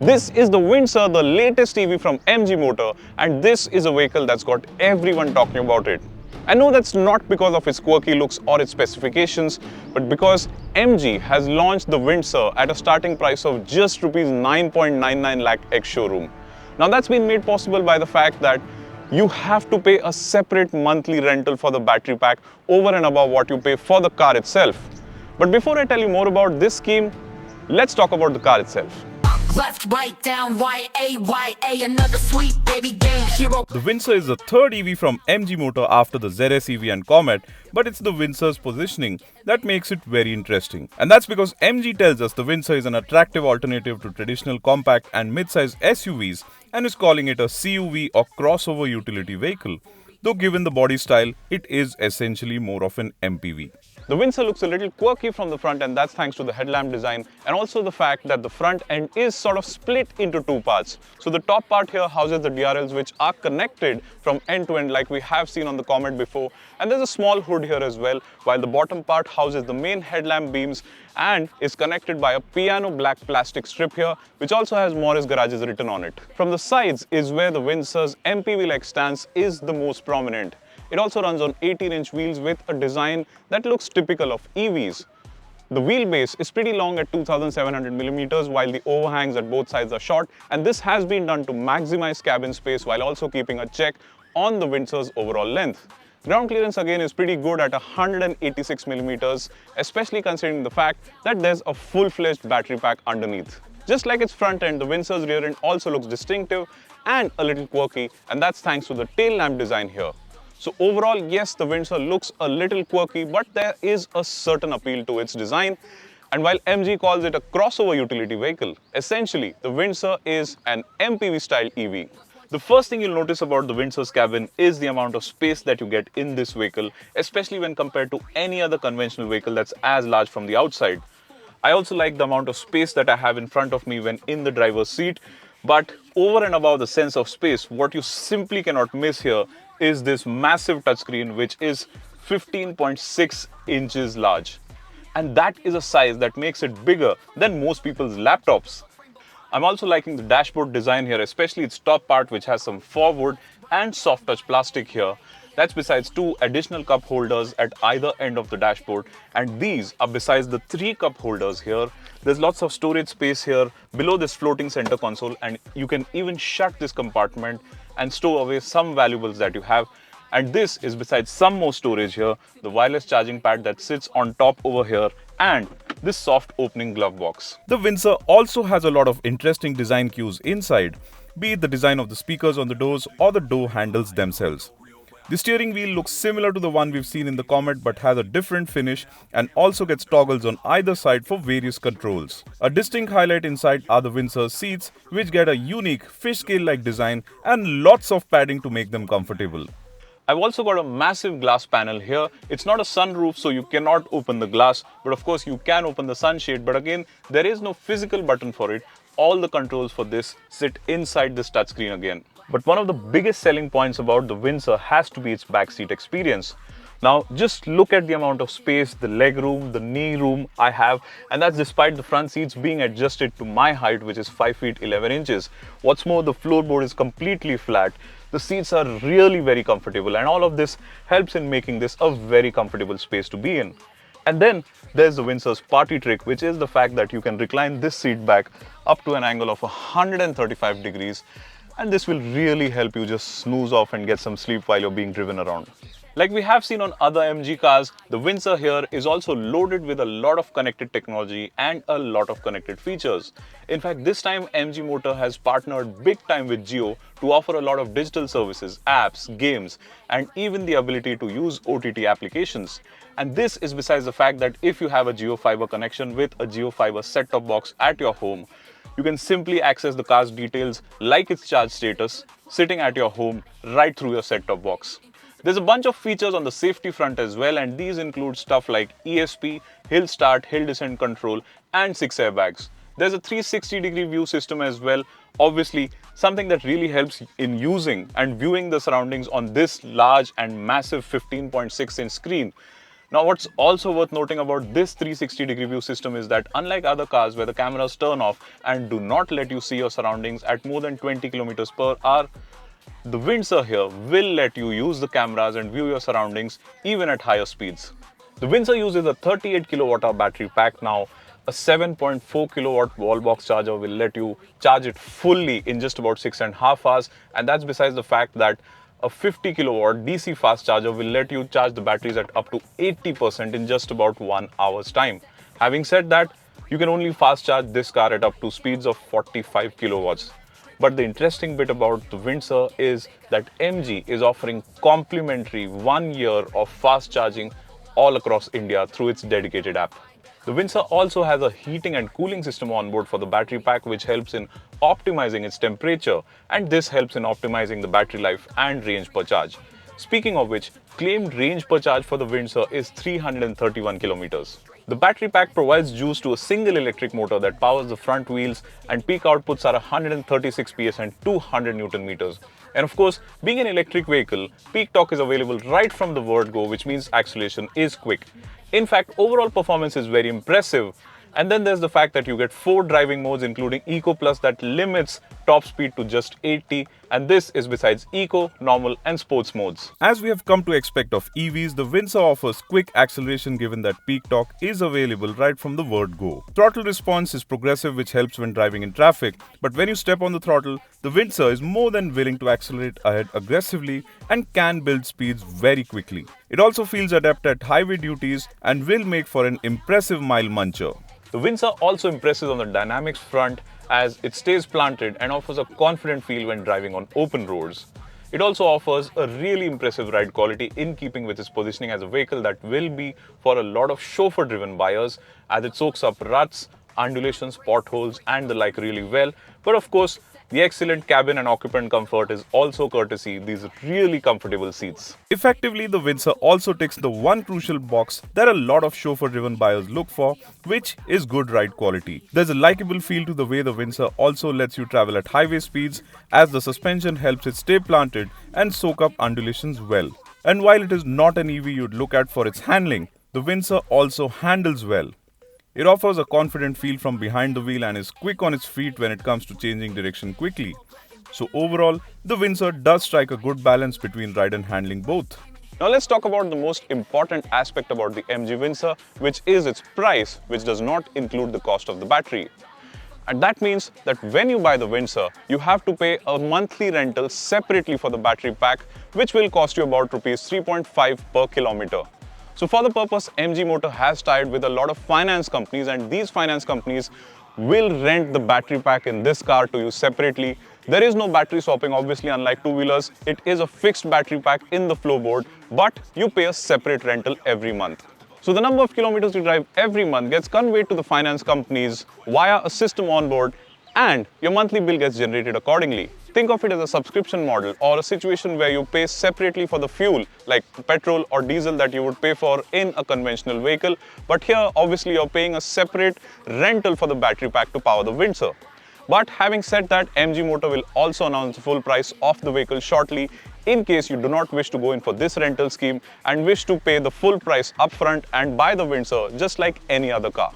This is the Windsor, the latest EV from MG Motor, and this is a vehicle that's got everyone talking about it. I know that's not because of its quirky looks or its specifications, but because MG has launched the Windsor at a starting price of just Rs 9.99 lakh ex-showroom. Now that's been made possible by the fact that you have to pay a separate monthly rental for the battery pack over and above what you pay for the car itself. But before I tell you more about this scheme, let's talk about the car itself. Left, right, down, Y-A, another sweet baby game hero. The Windsor is the third EV from MG Motor after the ZS EV and Comet, but it's the Windsor's positioning that makes it very interesting. And that's because MG tells us the Windsor is an attractive alternative to traditional compact and midsize SUVs and is calling it a CUV or crossover utility vehicle. Though given the body style, it is essentially more of an MPV. The Windsor looks a little quirky from the front, and that's thanks to the headlamp design and also the fact that the front end is sort of split into two parts. So the top part here houses the DRLs which are connected from end to end like we have seen on the Comet before, and there's a small hood here as well, while the bottom part houses the main headlamp beams and is connected by a piano black plastic strip here which also has Morris Garages written on it. From the sides is where the Windsor's MPV-like stance is the most prominent. It also runs on 18-inch wheels with a design that looks typical of EVs. The wheelbase is pretty long at 2,700mm while the overhangs at both sides are short, and this has been done to maximize cabin space while also keeping a check on the Windsor's overall length. Ground clearance again is pretty good at 186mm, especially considering the fact that there's a full-fledged battery pack underneath. Just like its front end, the Windsor's rear end also looks distinctive and a little quirky, and that's thanks to the tail lamp design here. So overall, yes, the Windsor looks a little quirky, but there is a certain appeal to its design. And while MG calls it a crossover utility vehicle, essentially the Windsor is an MPV-style EV. The first thing you'll notice about the Windsor's cabin is the amount of space that you get in this vehicle, especially when compared to any other conventional vehicle that's as large from the outside. I also like the amount of space that I have in front of me when in the driver's seat, but over and above the sense of space, what you simply cannot miss here is this massive touchscreen which is 15.6 inches large. And that is a size that makes it bigger than most people's laptops. I'm also liking the dashboard design here, especially its top part which has some forward and soft touch plastic here. That's besides two additional cup holders at either end of the dashboard, and these are besides the three cup holders here. There's lots of storage space here below this floating center console, and you can even shut this compartment and stow away some valuables that you have. And this is besides some more storage here, the wireless charging pad that sits on top over here, and this soft opening glove box. The Windsor also has a lot of interesting design cues inside, be it the design of the speakers on the doors or the door handles themselves. The steering wheel looks similar to the one we've seen in the Comet but has a different finish and also gets toggles on either side for various controls. A distinct highlight inside are the Windsor's seats, which get a unique fish scale-like design and lots of padding to make them comfortable. I've also got a massive glass panel here. It's not a sunroof, so you cannot open the glass, but of course you can open the sunshade, but again, there is no physical button for it. All the controls for this sit inside this touchscreen again. But one of the biggest selling points about the Windsor has to be its backseat experience. Now, just look at the amount of space, the leg room, the knee room I have, and that's despite the front seats being adjusted to my height, which is 5 feet 11 inches. What's more, the floorboard is completely flat. The seats are really very comfortable, and all of this helps in making this a very comfortable space to be in. And then there's the Windsor's party trick, which is the fact that you can recline this seat back up to an angle of 135 degrees. And this will really help you just snooze off and get some sleep while you're being driven around. Like we have seen on other MG cars, the Windsor here is also loaded with a lot of connected technology and a lot of connected features. In fact, this time MG Motor has partnered big time with Jio to offer a lot of digital services, apps, games, and even the ability to use OTT applications. And this is besides the fact that if you have a Jio Fiber connection with a Jio Fiber set-top box at your home, you can simply access the car's details like its charge status sitting at your home right through your set-top box. There's a bunch of features on the safety front as well, and these include stuff like ESP, hill start, hill descent control, and 6 airbags. There's a 360-degree view system as well, obviously something that really helps in using and viewing the surroundings on this large and massive 15.6-inch screen. Now, what's also worth noting about this 360-degree view system is that unlike other cars where the cameras turn off and do not let you see your surroundings at more than 20 kilometers per hour, the Windsor here will let you use the cameras and view your surroundings even at higher speeds. The Windsor uses a 38 kilowatt hour battery pack now. A 7.4 kilowatt wall box charger will let you charge it fully in just about 6.5 hours, and that's besides the fact that a 50 kilowatt DC fast charger will let you charge the batteries at up to 80% in just about 1 hour's time. Having said that, you can only fast charge this car at up to speeds of 45 kilowatts. But the interesting bit about the Windsor is that MG is offering complimentary 1 year of fast charging all across India through its dedicated app. The Windsor also has a heating and cooling system on board for the battery pack, which helps in optimizing its temperature, and this helps in optimizing the battery life and range per charge. Speaking of which, claimed range per charge for the Windsor is 331 kilometers. The battery pack provides juice to a single electric motor that powers the front wheels, and peak outputs are 136 PS and 200 Newton meters. And of course, being an electric vehicle, peak torque is available right from the word go, which means acceleration is quick. In fact, overall performance is very impressive. And then there's the fact that you get 4 driving modes, including Eco Plus, that limits top speed to just 80, and this is besides Eco, Normal and Sports modes. As we have come to expect of EVs, the Windsor offers quick acceleration given that peak torque is available right from the word go. Throttle response is progressive, which helps when driving in traffic, but when you step on the throttle, the Windsor is more than willing to accelerate ahead aggressively and can build speeds very quickly. It also feels adept at highway duties and will make for an impressive mile muncher. The Windsor also impresses on the dynamics front as it stays planted and offers a confident feel when driving on open roads. It also offers a really impressive ride quality in keeping with its positioning as a vehicle that will be for a lot of chauffeur-driven buyers, as it soaks up ruts, undulations, potholes and the like really well. But of course, the excellent cabin and occupant comfort is also courtesy these really comfortable seats. Effectively, the Windsor also ticks the one crucial box that a lot of chauffeur-driven buyers look for, which is good ride quality. There's a likable feel to the way the Windsor also lets you travel at highway speeds, as the suspension helps it stay planted and soak up undulations well. And while it is not an EV you'd look at for its handling, the Windsor also handles well. It offers a confident feel from behind the wheel and is quick on its feet when it comes to changing direction quickly. So overall, the Windsor does strike a good balance between ride and handling both. Now let's talk about the most important aspect about the MG Windsor, which is its price, which does not include the cost of the battery. And that means that when you buy the Windsor, you have to pay a monthly rental separately for the battery pack, which will cost you about Rs 3.5 per kilometer. So for the purpose, MG Motor has tied with a lot of finance companies, and these finance companies will rent the battery pack in this car to use separately. There is no battery swapping, obviously, unlike two-wheelers. It is a fixed battery pack in the floorboard, but you pay a separate rental every month. So the number of kilometers you drive every month gets conveyed to the finance companies via a system on board, and your monthly bill gets generated accordingly. Think of it as a subscription model or a situation where you pay separately for the fuel like petrol or diesel that you would pay for in a conventional vehicle. But here, obviously, you're paying a separate rental for the battery pack to power the Windsor. But having said that, MG Motor will also announce the full price of the vehicle shortly in case you do not wish to go in for this rental scheme and wish to pay the full price upfront and buy the Windsor just like any other car.